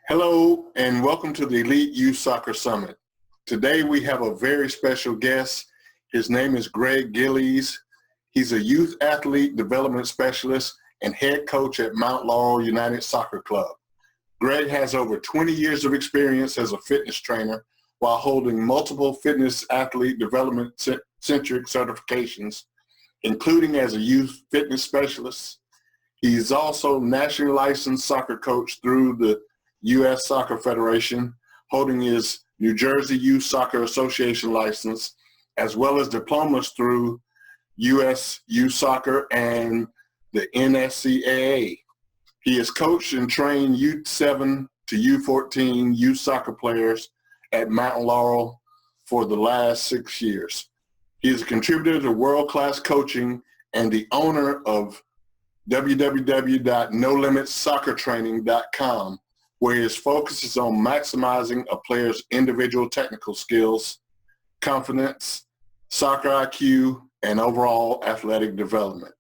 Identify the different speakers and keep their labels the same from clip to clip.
Speaker 1: Hello and welcome to the Elite Youth Soccer Summit. Today we have a very special guest. His name is Gregg. He's a youth athlete development specialist and head coach at Mount Laurel United Soccer Club. Gregg has over 20 years of experience as a fitness trainer while holding multiple fitness athlete development centric certifications, including as a youth fitness specialist. He's also nationally licensed soccer coach through the U.S. Soccer Federation, holding his New Jersey Youth Soccer Association license, as well as diplomas through U.S. Youth Soccer and the NSCAA. He has coached and trained U7 to U14 youth soccer players at Mount Laurel for the last 6 years. He is a contributor to World Class Coaching and the owner of www.nolimitsoccertraining.com, where his focus is on maximizing a player's individual technical skills, confidence, soccer IQ, and overall athletic development.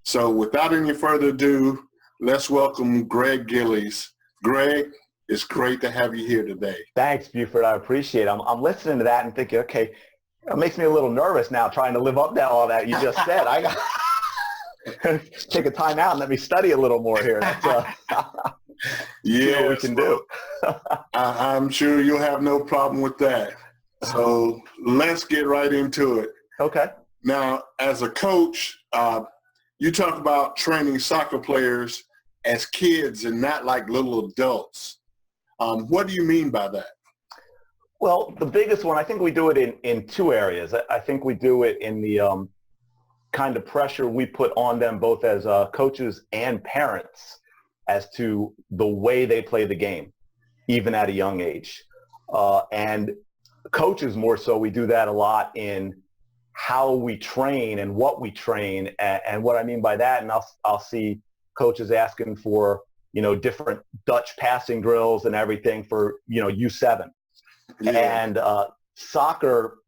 Speaker 1: So without any further ado, let's welcome Gregg Gillies. Gregg, it's great to have you here today.
Speaker 2: Thanks, Buford. I appreciate it. I'm listening to that and thinking, okay, it makes me a little nervous now trying to live up to all that you just said. I got take a time out and let me study a little more here. See what we can do.
Speaker 1: I'm sure you'll have no problem with that. So let's get right into it.
Speaker 2: Okay.
Speaker 1: Now, as a coach, you talk about training soccer players as kids and not like little adults. What do you mean by that?
Speaker 2: Well, the biggest one, I think we do it in two areas. I think we do it in the kind of pressure we put on them both as coaches and parents as to the way they play the game, even at a young age. And coaches more so, we do that a lot in how we train and what we train. And what I mean by that, and I'll see coaches asking for, different Dutch passing drills and everything for, U7. Yeah. And soccer,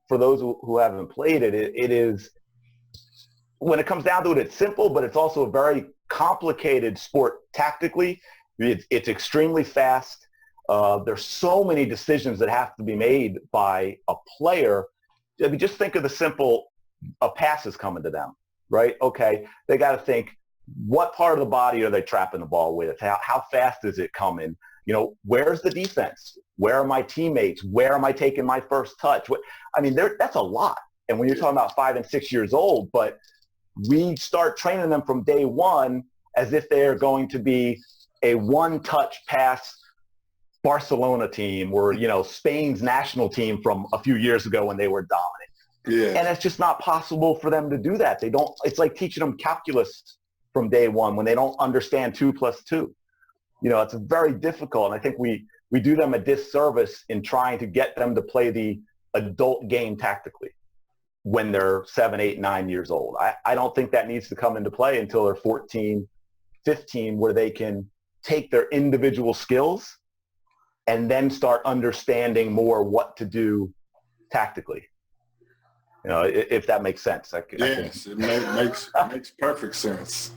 Speaker 2: for those who haven't played it, it is, when it comes down to it, it's simple, but it's also a very complicated sport tactically. It's extremely fast. There's so many decisions that have to be made by a player. I mean, just think of the simple, a pass is coming to them, right? Okay, they got to think, what part of the body are they trapping the ball with? How fast is it coming? Where's the defense? Where are my teammates? Where am I taking my first touch? That's a lot. And when you're talking about 5 and 6 years old, but we start training them from day one as if they're going to be a one-touch pass Barcelona team or, Spain's national team from a few years ago when they were dominant.
Speaker 1: Yeah.
Speaker 2: And it's just not possible for them to do that. It's like teaching them calculus from day one when they don't understand 2 + 2. It's very difficult. And I think we do them a disservice in trying to get them to play the adult game tactically when they're 7, 8, 9 years old. I don't think that needs to come into play until they're 14, 15, where they can take their individual skills and then start understanding more what to do tactically. If that makes sense.
Speaker 1: Yes, it makes perfect sense.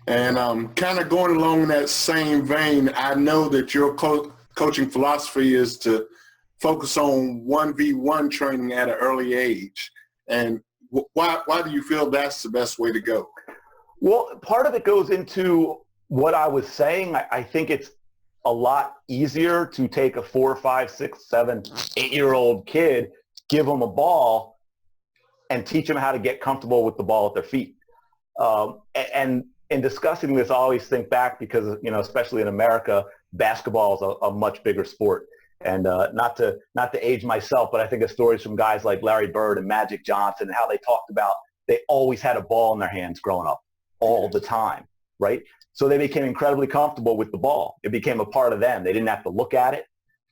Speaker 1: And kind of going along that same vein, I know that your coaching philosophy is to focus on 1v1 training at an early age. And why do you feel that's the best way to go?
Speaker 2: Well, part of it goes into what I was saying. I think it's a lot easier to take a 4, 5, 6, 7, 8-year-old kid, give them a ball, and teach them how to get comfortable with the ball at their feet. And in discussing this, I always think back because, especially in America, basketball is a much bigger sport. And not to age myself, but I think of stories from guys like Larry Bird and Magic Johnson and how they talked about they always had a ball in their hands growing up all the time, right? So they became incredibly comfortable with the ball. It became a part of them. They didn't have to look at it.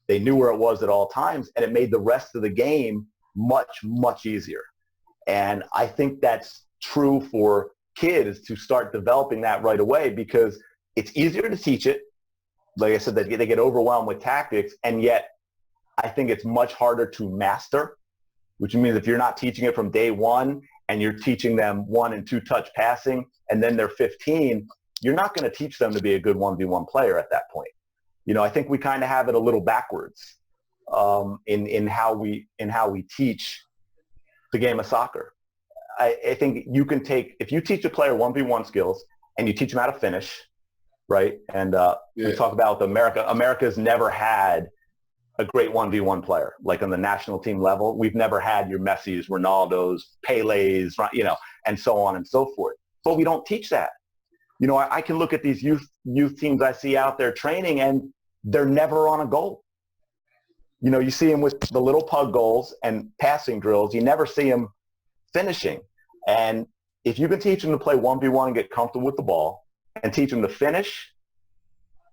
Speaker 2: They knew where it was at all times, and it made the rest of the game much, much easier. And I think that's true for kids to start developing that right away because it's easier to teach it. Like I said, they get overwhelmed with tactics, and yet I think it's much harder to master, which means if you're not teaching it from day one and you're teaching them 1 and 2 touch passing and then they're 15, you're not going to teach them to be a good 1v1 player at that point. I think we kind of have it a little backwards in how we teach the game of soccer. I think you can if you teach a player 1v1 skills and you teach them how to finish, right? And we talk about America's never had a great 1v1 player, like on the national team level. We've never had your Messis, Ronaldos, Pele's, and so on and so forth. But we don't teach that. I can look at these youth teams I see out there training, and they're never on a goal. You see them with the little pug goals and passing drills. You never see them finishing. And if you can teach them to play 1v1 and get comfortable with the ball and teach them to finish,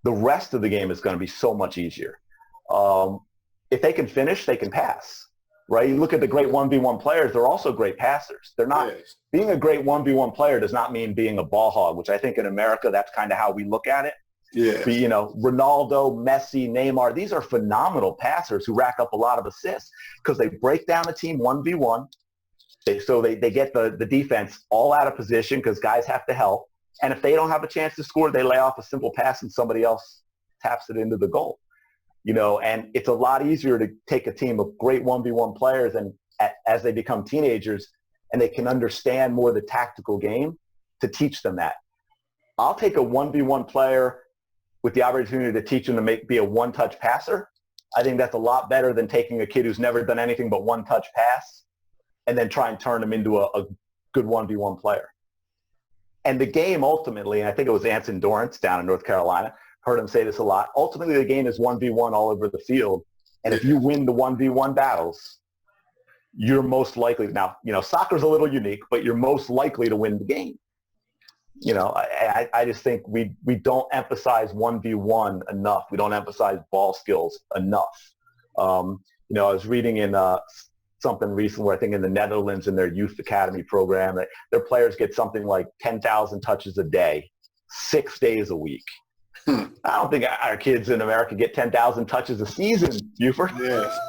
Speaker 2: the rest of the game is going to be so much easier. If they can finish, they can pass, right? You look at the great 1v1 players, they're also great passers. They're not being a great 1v1 player does not mean being a ball hog, which I think in America, that's kind of how we look at it.
Speaker 1: Yeah.
Speaker 2: But, Ronaldo, Messi, Neymar, these are phenomenal passers who rack up a lot of assists because they break down the team 1v1. So they get the defense all out of position because guys have to help. And if they don't have a chance to score, they lay off a simple pass and somebody else taps it into the goal. And it's a lot easier to take a team of great 1v1 players and as they become teenagers and they can understand more the tactical game to teach them that. I'll take a 1v1 player with the opportunity to teach them to be a one-touch passer. I think that's a lot better than taking a kid who's never done anything but one-touch pass and then try and turn them into a good 1v1 player. And the game ultimately, and I think it was Anson Dorrance down in North Carolina, heard him say this a lot, ultimately the game is 1v1 all over the field. And if you win the 1v1 battles, you're most likely, now, soccer's a little unique, but you're most likely to win the game. I just think we don't emphasize 1v1 enough. We don't emphasize ball skills enough. I was reading in something recently where I think in the Netherlands in their youth academy program, that their players get something like 10,000 touches a day, 6 days a week. I don't think our kids in America get 10,000 touches a season, Buford.
Speaker 1: Yes.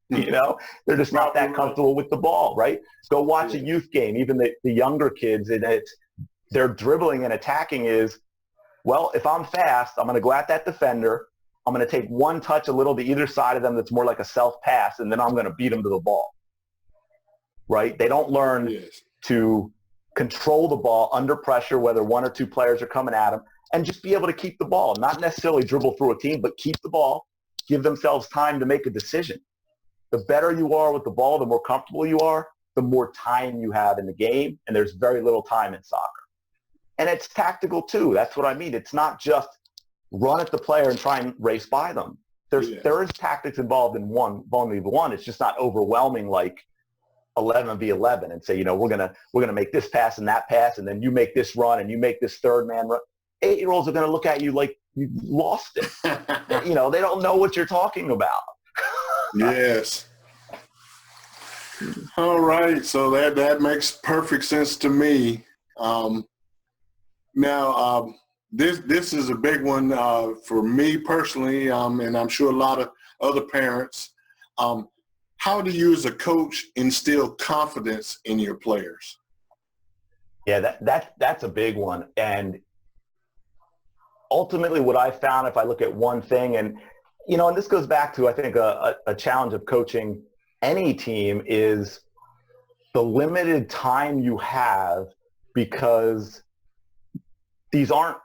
Speaker 2: They're just not that comfortable with the ball, right? Go watch a youth game, even the younger kids, and their dribbling and attacking is, well, if I'm fast, I'm going to go at that defender. I'm going to take one touch a little to either side of them that's more like a self-pass, and then I'm going to beat them to the ball, right? They don't learn to control the ball under pressure, whether one or two players are coming at them, and just be able to keep the ball, not necessarily dribble through a team, but keep the ball, give themselves time to make a decision. The better you are with the ball, the more comfortable you are, the more time you have in the game, and there's very little time in soccer. And it's tactical too. That's what I mean. It's not just run at the player and try and race by them. There is tactics involved in 1v1. It's just not overwhelming like 11v11 and say, we're gonna make this pass and that pass, and then you make this run and you make this third man run. 8-year-olds are going to look at you like you lost it. They don't know what you're talking about.
Speaker 1: Yes. All right. So that makes perfect sense to me. Now, this is a big one for me personally, and I'm sure a lot of other parents. How do you as a coach instill confidence in your players?
Speaker 2: Yeah, that's a big one. And ultimately what I found, if I look at one thing, and this goes back to, I think, a challenge of coaching any team, is the limited time you have, because these aren't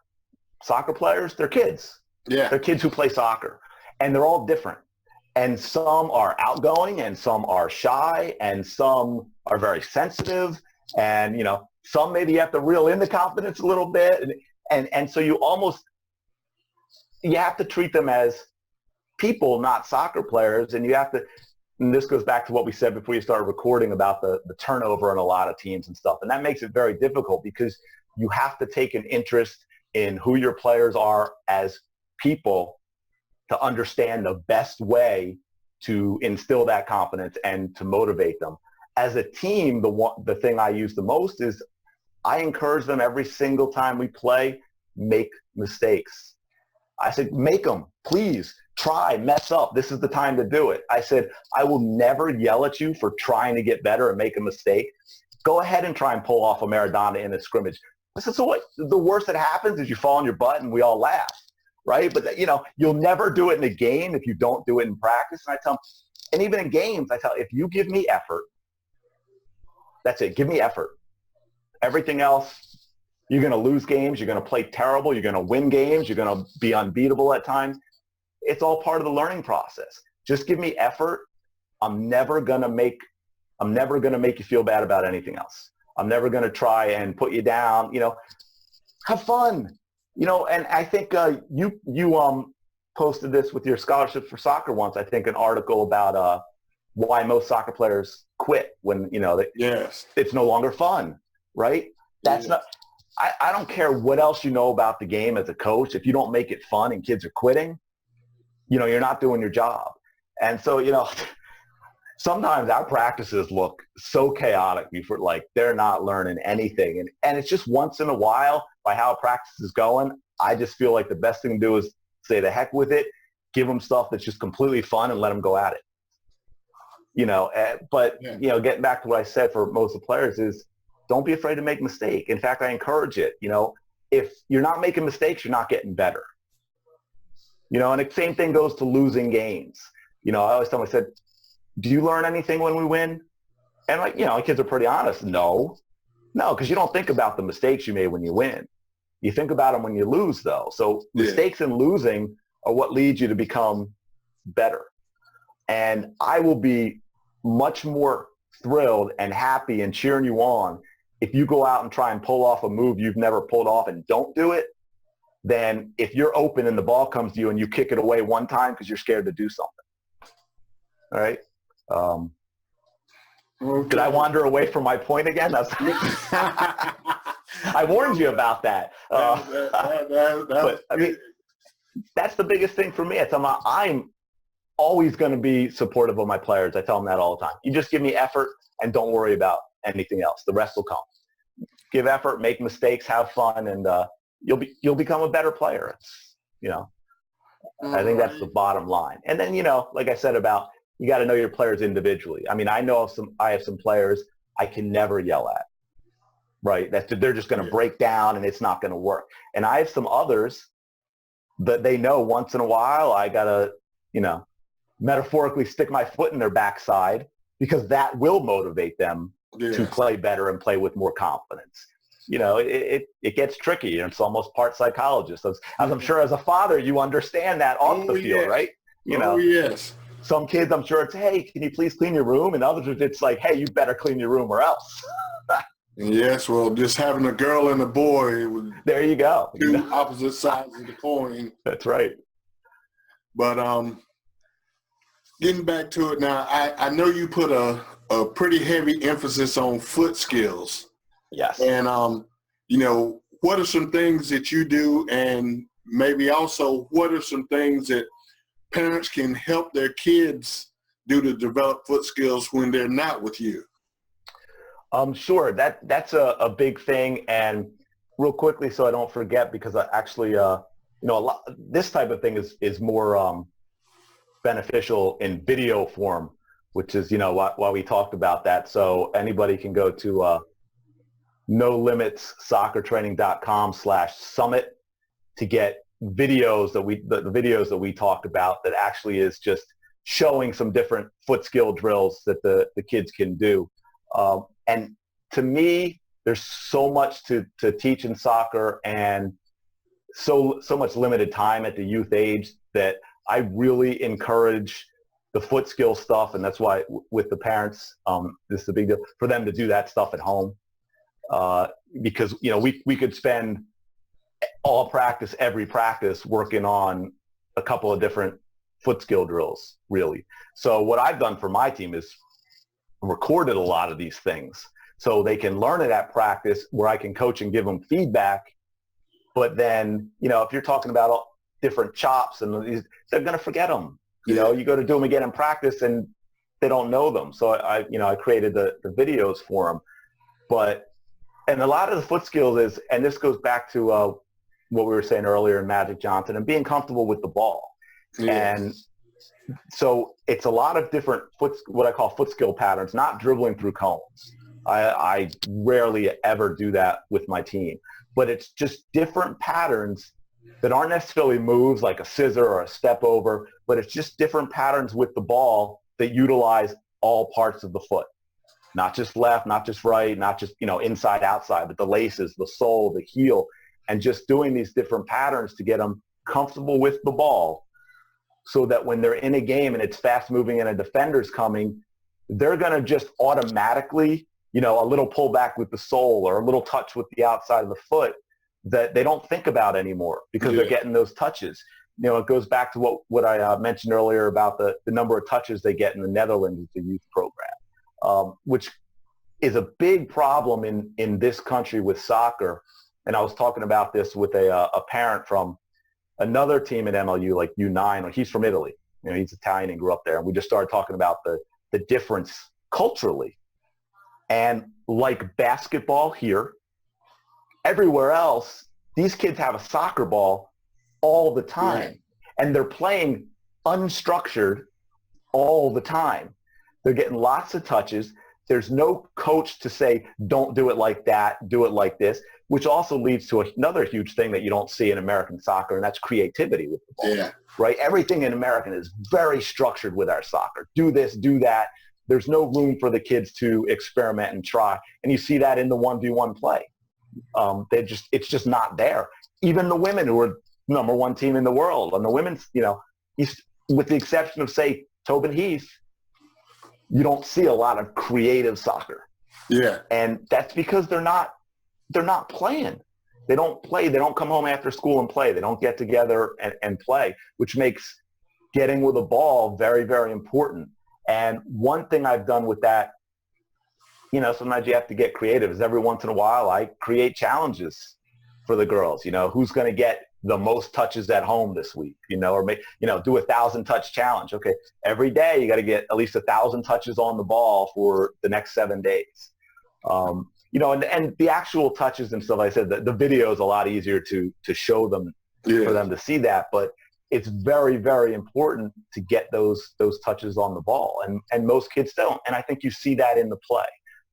Speaker 2: soccer players, they're kids.
Speaker 1: Yeah.
Speaker 2: They're kids who play soccer, and they're all different. And some are outgoing, and some are shy, and some are very sensitive, and, some maybe you have to reel in the confidence a little bit. And so you have to treat them as people, not soccer players. And and this goes back to what we said before you started recording about the turnover in a lot of teams and stuff. And that makes it very difficult because you have to take an interest in who your players are as people to understand the best way to instill that confidence and to motivate them. As a team, the thing I use the most is I encourage them every single time we play, make mistakes. I said, make them, please, try, mess up. This is the time to do it. I said, I will never yell at you for trying to get better and make a mistake. Go ahead and try and pull off a Maradona in a scrimmage. I said, so what? The worst that happens is you fall on your butt and we all laugh. right? But, you'll never do it in a game if you don't do it in practice. And I tell them, and even in games, I tell if you give me effort, that's it. Give me effort. Everything else, you're going to lose games. You're going to play terrible. You're going to win games. You're going to be unbeatable at times. It's all part of the learning process. Just give me effort. I'm never going to make you feel bad about anything else. I'm never going to try and put you down. Have fun. And I think you posted this with your scholarships for soccer once. I think an article about why most soccer players quit when
Speaker 1: yes,
Speaker 2: it's no longer fun, right? That's not. I don't care what else you know about the game as a coach. If you don't make it fun and kids are quitting, you're not doing your job. And so sometimes our practices look so chaotic before, like they're not learning anything. And it's just once in a while by how practice is going, I just feel like the best thing to do is say the heck with it, give them stuff that's just completely fun and let them go at it. But getting back to what I said for most of the players is don't be afraid to make a mistake. In fact, I encourage it. If you're not making mistakes, you're not getting better. And the same thing goes to losing games. I always tell them, I said, do you learn anything when we win? And kids are pretty honest. No, because you don't think about the mistakes you made when you win. You think about them when you lose, though. So mistakes and losing are what leads you to become better. And I will be much more thrilled and happy and cheering you on if you go out and try and pull off a move you've never pulled off and don't do it, than if you're open and the ball comes to you and you kick it away one time because you're scared to do something. All right? Okay. Did I wander away from my point again? I warned you about that. But I mean, that's the biggest thing for me. I'm always going to be supportive of my players. I tell them that all the time. You just give me effort and don't worry about anything else. The rest will come. Give effort, make mistakes, have fun, and you'll become a better player. I think that's the bottom line. And then, like I said about, you got to know your players individually. I mean, I have some players I can never yell at, right? They're just going to break down and it's not going to work. And I have some others that they know once in a while I got to, metaphorically stick my foot in their backside because that will motivate them to play better and play with more confidence. It gets tricky, and it's almost part psychologist. As I'm sure as a father, you understand that off the field, right?
Speaker 1: Yes.
Speaker 2: Some kids, I'm sure it's, hey, can you please clean your room? And others, it's like, hey, you better clean your room or else.
Speaker 1: Yes, well, just having a girl and a boy.
Speaker 2: There you go.
Speaker 1: Two opposite sides of the coin.
Speaker 2: That's right.
Speaker 1: But getting back to it now, I know you put a pretty heavy emphasis on foot skills.
Speaker 2: Yes.
Speaker 1: And, what are some things that you do, and maybe also what are some things that parents can help their kids do to develop foot skills when they're not with you?
Speaker 2: Sure. That's a big thing. And real quickly, so I don't forget, because I actually, this type of thing is more beneficial in video form, which is, why we talked about that. So anybody can go to nolimitsoccertraining.com/summit to get videos the videos that we talked about, that actually is just showing some different foot skill drills that the kids can do. And to me, there's so much to teach in soccer, and so much limited time at the youth age, that I really encourage the foot skill stuff. And that's why with the parents, this is a big deal for them to do that stuff at home. Because, we could spend every practice working on a couple of different foot skill drills, really. So what I've done for my team is recorded a lot of these things so they can learn it at practice, where I can coach and give them feedback. But then, if you're talking about different chops, and they're going to forget them. You go to do them again in practice and they don't know them. So I created the videos for them. And a lot of the foot skills is, and this goes back to what we were saying earlier in Magic Johnson, and being comfortable with the ball. Yes. And so it's a lot of different what I call foot skill patterns, not dribbling through cones. I rarely ever do that with my team, but it's just different patterns that aren't necessarily moves like a scissor or a step over, but it's just different patterns with the ball that utilize all parts of the foot. Not just left, not just right, not just, inside, outside, but the laces, the sole, the heel, and just doing these different patterns to get them comfortable with the ball so that when they're in a game and it's fast moving and a defender's coming, they're going to just automatically, a little pullback with the sole or a little touch with the outside of the foot that they don't think about anymore because they're getting those touches. It goes back to what I mentioned earlier about the number of touches they get in the Netherlands with the youth program, which is a big problem in this country with soccer. And I was talking about this with a parent from another team at MLU, like U9. He's from Italy. He's Italian and grew up there. And we just started talking about the difference culturally. And like basketball here, everywhere else, these kids have a soccer ball all the time. Right. And they're playing unstructured all the time. They're getting lots of touches. There's no coach to say, don't do it like that, do it like this, which also leads to another huge thing that you don't see in American soccer, and that's creativity with the ball. Yeah. Right? Everything in American is very structured with our soccer. Do this, do that. There's no room for the kids to experiment and try. And you see that in the 1v1 play. It's just not there. Even the women who are number one team in the world, on the women's, with the exception of, say, Tobin Heath, you don't see a lot of creative soccer. Yeah. And that's because they're not playing. They don't play. They don't come home after school and play. They don't get together and play, which makes getting with a ball very, very important. And one thing I've done with that, sometimes you have to get creative, is every once in a while I create challenges for the girls. Who's going to get the most touches at home this week, or do 1,000 touch challenge. Okay. Every day you got to get at least 1,000 touches on the ball for the next 7 days. And the actual touches and stuff, like I said, the video is a lot easier to show them, for them to see that, but it's very, very important to get those touches on the ball. And most kids don't. And I think you see that in the play.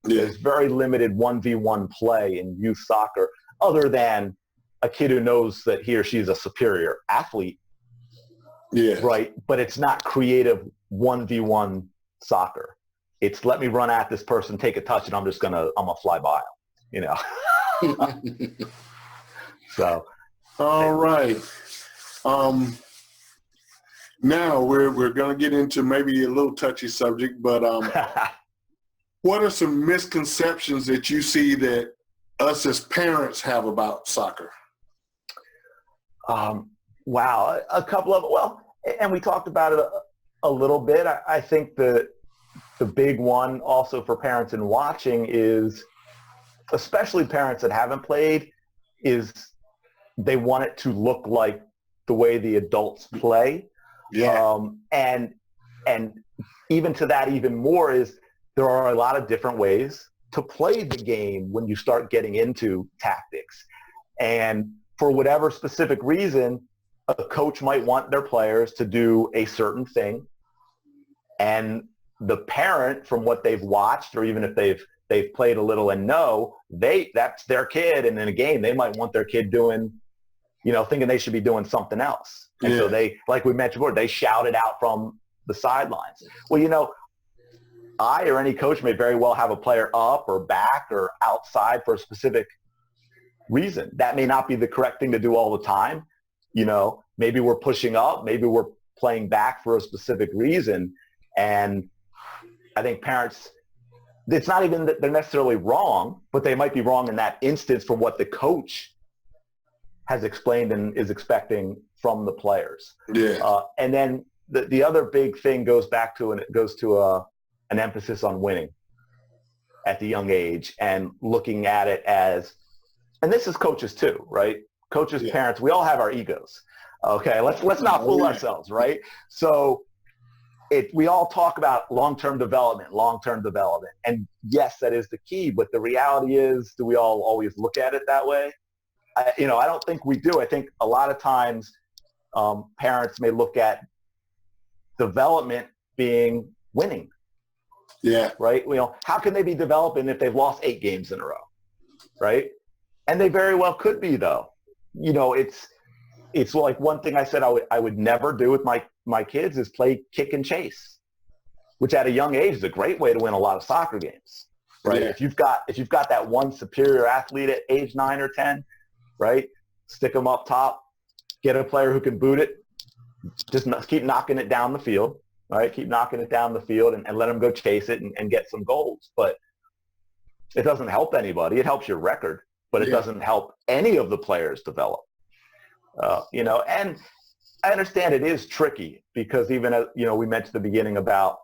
Speaker 2: Yeah. There's very limited 1v1 play in youth soccer, other than a kid who knows that he or she is a superior athlete. Yeah. Right. But it's not creative 1v1 soccer. It's let me run at this person, take a touch, and I'm gonna fly by them, So.
Speaker 1: All right. Now we're going to get into maybe a little touchy subject, but what are some misconceptions that you see that us as parents have about soccer?
Speaker 2: Wow, a couple of, and we talked about it a little bit. I think the big one also for parents in watching is, especially parents that haven't played, is they want it to look like the way the adults play. Yeah. And even to that, even more is there are a lot of different ways to play the game when you start getting into tactics. And for whatever specific reason, a coach might want their players to do a certain thing. And the parent, from what they've watched, or even if they've played a little and know, that's their kid. And in a game, they might want their kid doing, thinking they should be doing something else. And so they, like we mentioned before, they shout it out from the sidelines. Well, I or any coach may very well have a player up or back or outside for a specific reason. That may not be the correct thing to do all the time. Maybe we're pushing up, maybe we're playing back for a specific reason. And I think parents, it's not even that they're necessarily wrong, but they might be wrong in that instance for what the coach has explained and is expecting from the players. Yeah. And then the other big thing goes back to, and it goes to an emphasis on winning at the young age and looking at it as, and this is coaches too, right? Coaches, parents, we all have our egos. Okay, let's not fool ourselves, right? So we all talk about long-term development. And yes, that is the key, but the reality is, do we all always look at it that way? I don't think we do. I think a lot of times parents may look at development being winning. Yeah. Right? How can they be developing if they've lost 8 games in a row? Right? And they very well could be, though. it's like one thing I said I would never do with my kids is play kick and chase, which at a young age is a great way to win a lot of soccer games, right?
Speaker 1: Yeah.
Speaker 2: If you've got that one superior athlete at age 9 or 10, right? Stick them up top, get a player who can boot it, just keep knocking it down the field, right? Keep knocking it down the field and let them go chase it and get some goals. But it doesn't help anybody. It helps your record, but it doesn't help any of the players develop. And I understand it is tricky because even as, we mentioned at the beginning about,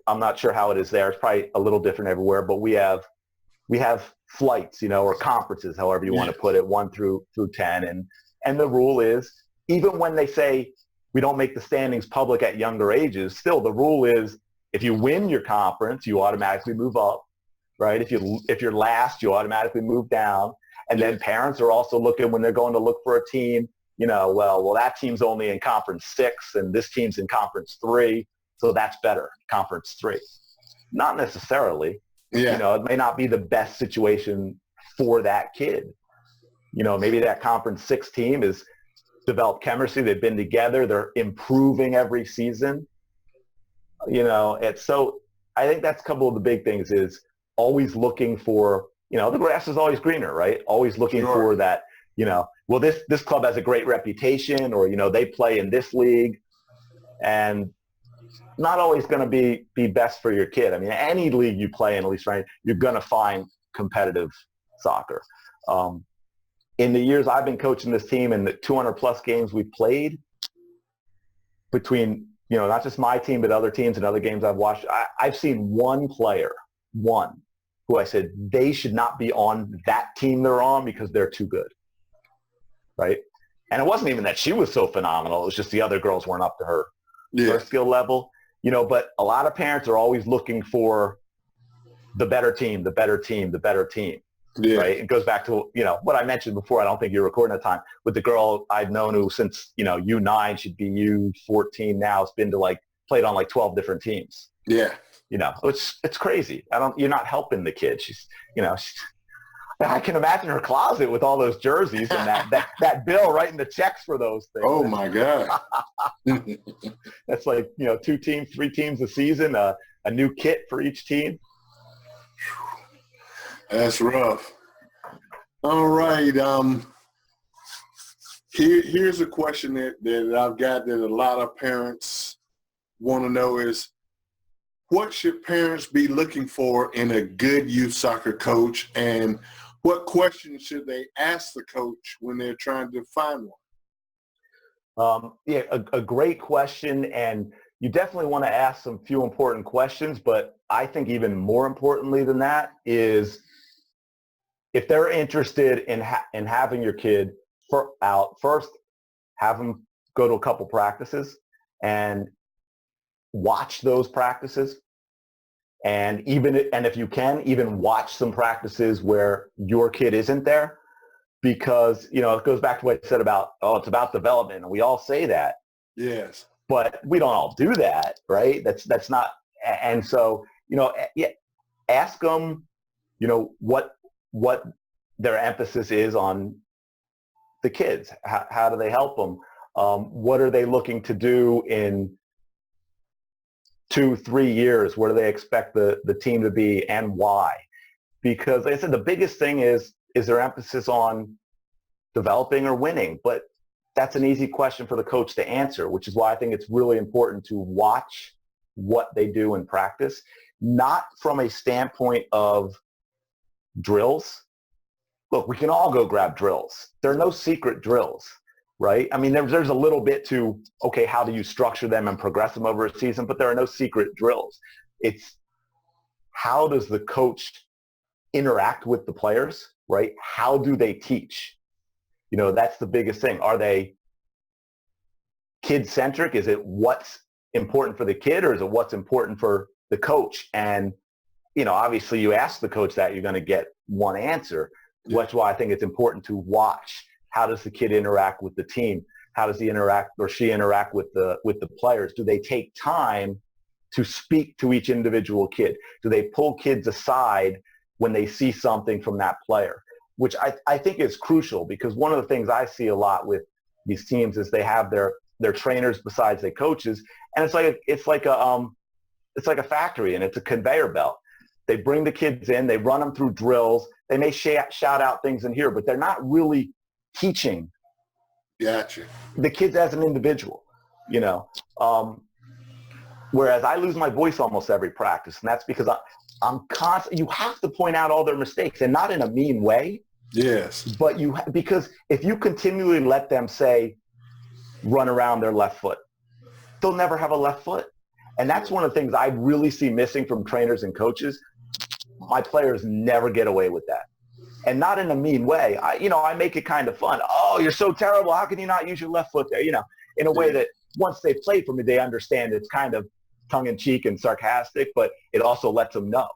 Speaker 2: I'm not sure how it is there. It's probably a little different everywhere, but we have flights, or conferences, however you want to put it, 1 through 10. And the rule is, even when they say we don't make the standings public at younger ages, still the rule is if you win your conference, you automatically move up, right? If you're last, you automatically move down. And then parents are also looking when they're going to look for a team, well, that team's only in conference 6 and this team's in conference 3. So that's better, conference 3. Not necessarily.
Speaker 1: Yeah.
Speaker 2: It may not be the best situation for that kid. Maybe that conference 6 team is developed chemistry. They've been together. They're improving every season. So I think that's a couple of the big things is always looking for, the grass is always greener, right? Always looking for that, well, this club has a great reputation or, they play in this league and not always going to be best for your kid. I mean, any league you play in, at least right, you're going to find competitive soccer. In the years I've been coaching this team and the 200 plus games we've played between, not just my team, but other teams and other games I've watched, I've seen one player, who I said, they should not be on that team they're on because they're too good. Right. And it wasn't even that she was so phenomenal. It was just the other girls weren't up to her skill level, but a lot of parents are always looking for the better team. Yeah. Right. It goes back to, what I mentioned before. I don't think you were recording at the time with the girl I've known who since, U9, she'd be U14 now. It's been to played on 12 different teams.
Speaker 1: Yeah.
Speaker 2: It's crazy. You're not helping the kid. She's, I can imagine her closet with all those jerseys and that bill writing the checks for those things.
Speaker 1: Oh my God.
Speaker 2: That's 2 teams, 3 teams a season, a new kit for each team.
Speaker 1: That's rough. All right. Here's a question that I've got that a lot of parents want to know is, what should parents be looking for in a good youth soccer coach, and what questions should they ask the coach when they're trying to find one?
Speaker 2: A great question, and you definitely want to ask some few important questions, but I think even more importantly than that is if they're interested in having your kid first, have them go to a couple practices and watch those practices. And if you can, even watch some practices where your kid isn't there, because, it goes back to what I said about, it's about development. And we all say that.
Speaker 1: Yes.
Speaker 2: But we don't all do that, right? That's not, and so, ask them, what their emphasis is on the kids. How do they help them? What are they looking to do in 2-3 years? Where do they expect the team to be and why? Because like I said, the biggest thing is their emphasis on developing or winning? But that's an easy question for the coach to answer, which is why I think it's really important to watch what they do in practice, not from a standpoint of drills. Look, we can all go grab drills. There are no secret drills, right? I mean, there's a little bit to, okay, how do you structure them and progress them over a season, but there are no secret drills. It's how does the coach interact with the players, right? How do they teach? That's the biggest thing. Are they kid-centric? Is it what's important for the kid, or is it what's important for the coach? And, obviously you ask the coach that, you're going to get one answer. That's why I think it's important to watch. How does the kid interact with the team? How does he interact or she interact with the players? Do they take time to speak to each individual kid? Do they pull kids aside when they see something from that player? Which I think is crucial, because one of the things I see a lot with these teams is they have their trainers besides their coaches, and it's like a factory, and it's a conveyor belt. They bring the kids in, they run them through drills. They may shout out things in here, but they're not really teaching
Speaker 1: Gotcha.
Speaker 2: the kids as an individual, you know. Whereas I lose my voice almost every practice, and that's because I'm constant. You have to point out all their mistakes, and not in a mean way.
Speaker 1: Yes.
Speaker 2: But because if you continually let them say, run around their left foot, they'll never have a left foot. And that's one of the things I really see missing from trainers and coaches. My players never get away with that. And not in a mean way. I make it kind of fun. Oh, you're so terrible. How can you not use your left foot there? In a way that once they play for me, they understand it's kind of tongue-in-cheek and sarcastic, but it also lets them know.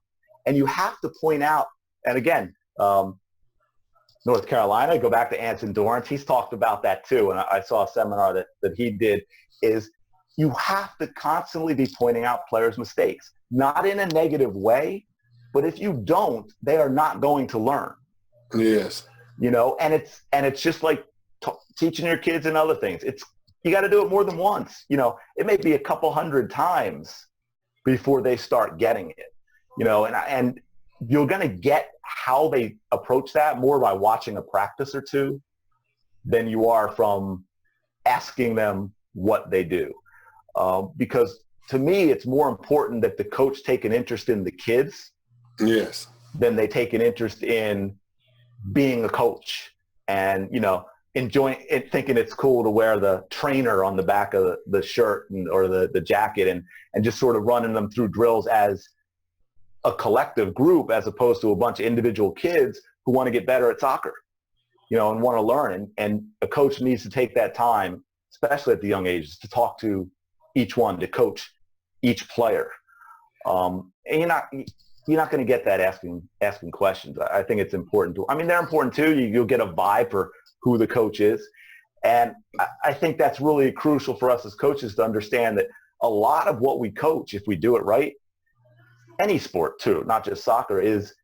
Speaker 2: And you have to point out, and again, North Carolina, go back to Anson Dorrance, he's talked about that too, and I saw a seminar that he did, is you have to constantly be pointing out players' mistakes, not in a negative way, but if you don't, they are not going to learn.
Speaker 1: Yes.
Speaker 2: And it's just like teaching your kids and other things. You got to do it more than once. It may be a couple hundred times before they start getting it. And you're going to get how they approach that more by watching a practice or two than you are from asking them what they do. Because to me, it's more important that the coach take an interest in the kids.
Speaker 1: Yes.
Speaker 2: Than they take an interest in being a coach and, enjoying it, thinking it's cool to wear the trainer on the back of the shirt or the jacket and just sort of running them through drills as a collective group as opposed to a bunch of individual kids who want to get better at soccer, and want to learn. And a coach needs to take that time, especially at the young ages, to talk to each one, to coach each player. And you're not going to get that asking questions. I think it's important they're important too. You'll get a vibe for who the coach is. And I think that's really crucial for us as coaches to understand that a lot of what we coach, if we do it right, any sport too, not just soccer, is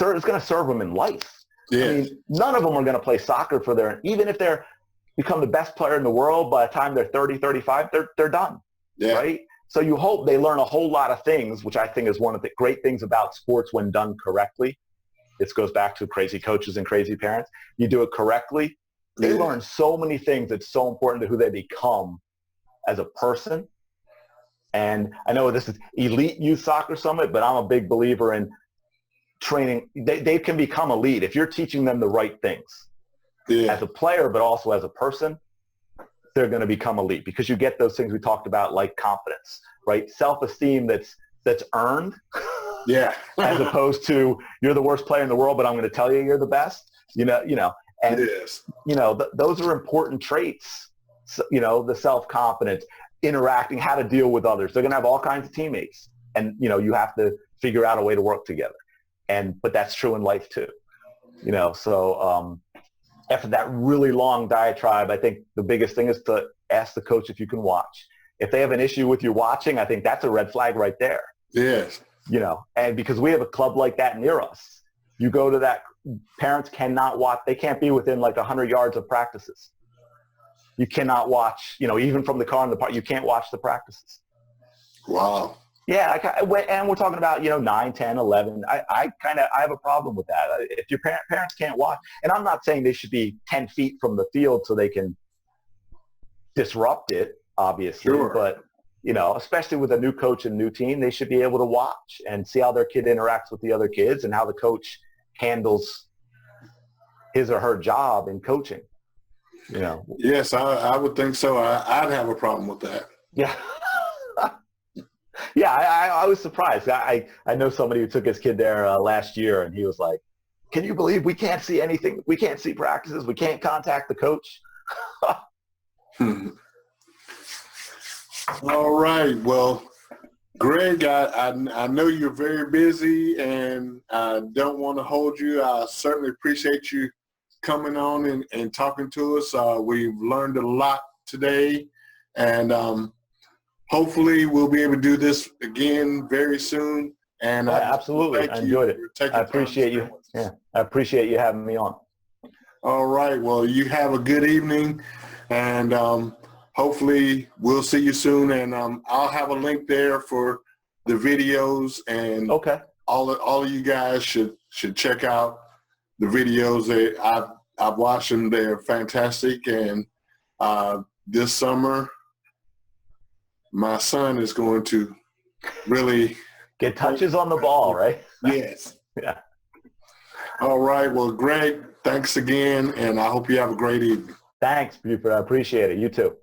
Speaker 2: going to serve them in life.
Speaker 1: Yes.
Speaker 2: None of them are going to play soccer even if they're become the best player in the world, by the time they're 30, 35, they're done. Yeah. Right? So you hope they learn a whole lot of things, which I think is one of the great things about sports when done correctly. This goes back to crazy coaches and crazy parents. You do it correctly, they learn so many things that's so important to who they become as a person. And I know this is Elite Youth Soccer Summit, but I'm a big believer in training. They can become elite if you're teaching them the right things. Yeah. As a player, but also as a person, they're going to become elite because you get those things we talked about, like confidence, right? Self-esteem that's earned. Yeah. As opposed to you're the worst player in the world, but I'm going to tell you you're the best. And yes. Those are important traits. The self-confidence, interacting, how to deal with others. They're going to have all kinds of teammates, and you have to figure out a way to work together. But that's true in life too. So after that really long diatribe, I think the biggest thing is to ask the coach if you can watch. If they have an issue with you watching, I think that's a red flag right there. Yes. And because we have a club like that near us, you go to that, parents cannot watch. They can't be within like 100 yards of practices. You cannot watch, even from the car in the park, you can't watch the practices. Wow. Yeah. And we're talking about, 9, 10, 11. I have a problem with that. If your parents can't watch, and I'm not saying they should be 10 feet from the field so they can disrupt it, obviously. Sure. But, especially with a new coach and new team, they should be able to watch and see how their kid interacts with the other kids and how the coach handles his or her job in coaching. Yes, I would think so. I'd have a problem with that. Yeah. Yeah, I was surprised. I know somebody who took his kid there last year, and he was like, can you believe we can't see anything? We can't see practices. We can't contact the coach. All right. Well, Gregg, I know you're very busy, and I don't want to hold you. I certainly appreciate you coming on and talking to us. We've learned a lot today, and hopefully we'll be able to do this again very soon. And absolutely, I enjoyed it. I appreciate you. Yeah, I appreciate you having me on. All right. Well, you have a good evening.
Speaker 1: And hopefully we'll see you soon. And I'll have a link there for the videos, and
Speaker 2: Okay.
Speaker 1: all of you guys should check out the videos. I've watched them. They're fantastic. And this summer, my son is going to really
Speaker 2: get touches on the ball, right?
Speaker 1: Yes.
Speaker 2: Yeah.
Speaker 1: All right. Well, Greg, thanks again, and I hope you have a great evening.
Speaker 2: Thanks, Buford. I appreciate it. You too.